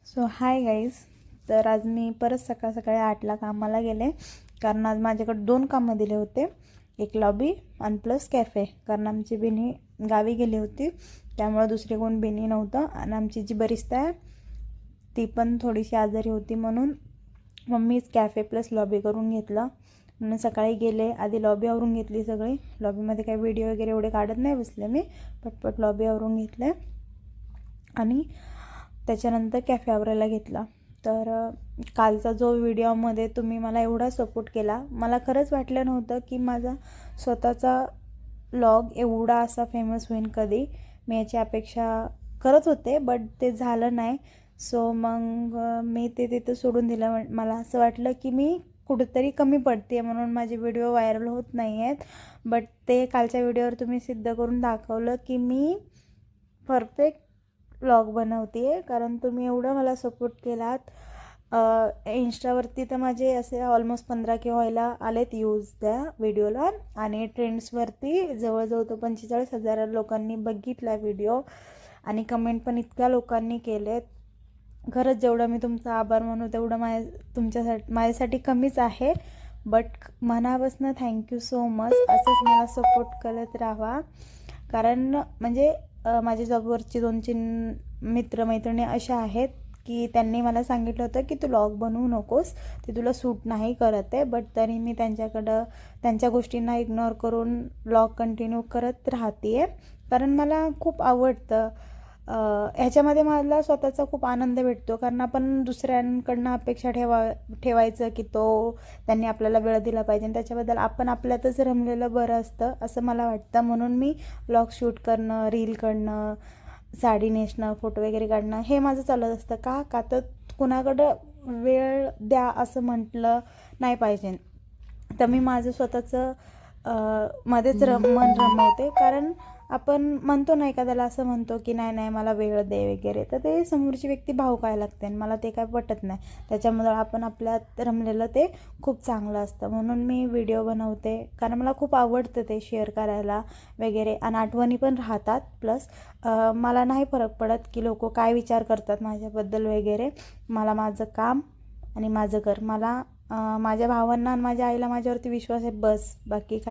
So hi guys. तर आज मी परत सकाळ सकाळी 8ला कामाला गेले, कारण आज माझ्याकडे 2 कामं दिले होते. एक लॉबी आणि प्लस कॅफे, कारण आमची बिनी गावी गेली होती, त्यामुळे दुसरे कोण बिनी नव्हतं. आणि आमची जी बरिस्ता आहे ती पण थोडीशी आजारी होती, म्हणून मम्मीच कॅफे प्लस लॉबी करून घेतलं. म्हणून सकाळी गेले, आधी लॉबी आवरून घेतली सगळी. लॉबीमध्ये काही व्हिडिओ वगैरे एवढे काढत नाही बसले मी, पटपट लॉबी आवरून घेतले आणि त्याच्यानंतर कॅफे आवरायला घेतला. तर कालचा जो व्हिडिओमध्ये तुम्ही मला एवढा सपोर्ट केला, मला खरंच वाटलं नव्हतं की माझा स्वतःचा व्लॉग एवढा असा फेमस होईल कधी. मी याची अपेक्षा करत होते, बट ते झालं नाही. सो मग मी ते तिथं सोडून दिलं. मला असं वाटलं की मी कुठेतरी कमी पडते, म्हणून माझे व्हिडिओ व्हायरल होत नाही आहेत. बट ते कालच्या व्हिडिओवर तुम्ही सिद्ध करून दाखवलं की मी परफेक्ट व्लॉग बनवते आहे, कारण तुम्ही एवढं मला सपोर्ट केलात. इंस्टावरती तर माझे असे ऑलमोस्ट 15K व्हायला आलेत यूज त्या व्हिडिओला, आणि ट्रेंड्सवरती जवळजवळ तो 45,000 लोकांनी बघितला व्हिडिओ, आणि कमेंट पण इतक्या लोकांनी केलेत. खरंच जेवढं मी तुमचा आभार मानू तेवढं माझ्यासाठी कमीच आहे. बट मनापासून थँक्यू सो मच. असंच मला सपोर्ट करत राहा, कारण म्हणजे माझ्या जॉबवरची 2-3 मित्रमैत्रिणी अशा आहेत की त्यांनी मला सांगितलं होतं की तू व्लॉग बनवू नकोस, ते तुला सूट नाही करत आहे. बट तरी मी त्यांच्या गोष्टींना इग्नोर करून व्लॉग कंटिन्यू करत राहते आहे, कारण मला खूप आवडतं. ह्याच्यामध्ये मला स्वतःचा खूप आनंद भेटतो, कारण आपण दुसऱ्यांकडनं अपेक्षा ठेवायचं की त्यांनी आपल्याला वेळ दिला पाहिजे, आणि त्याच्याबद्दल आपण आपल्यातच रमलेलं बरं असतं असं मला वाटतं. म्हणून मी व्लॉग शूट करणं, रील काढणं, साडी नेसणं, फोटो वगैरे काढणं हे माझं चालत असतं. का तर कुणाकडं वेळ द्या असं म्हटलं नाही पाहिजे, तर मी माझं स्वतःचं मध्येच मन रमवते. कारण आपण म्हणतो ना, एखाद्याला असं म्हणतो की नाही नाही मला वेळ दे वगैरे, तर ते समोरची व्यक्ती भाव काय लागते, आणि मला ते काय पटत नाही. त्याच्यामुळे आपण आपल्यात रमलेलं ते खूप चांगलं असतं. म्हणून मी व्हिडिओ बनवते, कारण मला खूप आवडतं ते शेअर करायला वगैरे, आणि आठवणी पण राहतात. प्लस मला नाही फरक पडत की लोक काय विचार करतात माझ्याबद्दल वगैरे. मला माझं काम आणि माझं घर, मला माझ्या भावांना आणि माझ्या आईला माझ्यावरती विश्वास आहे, बस. बाकी काय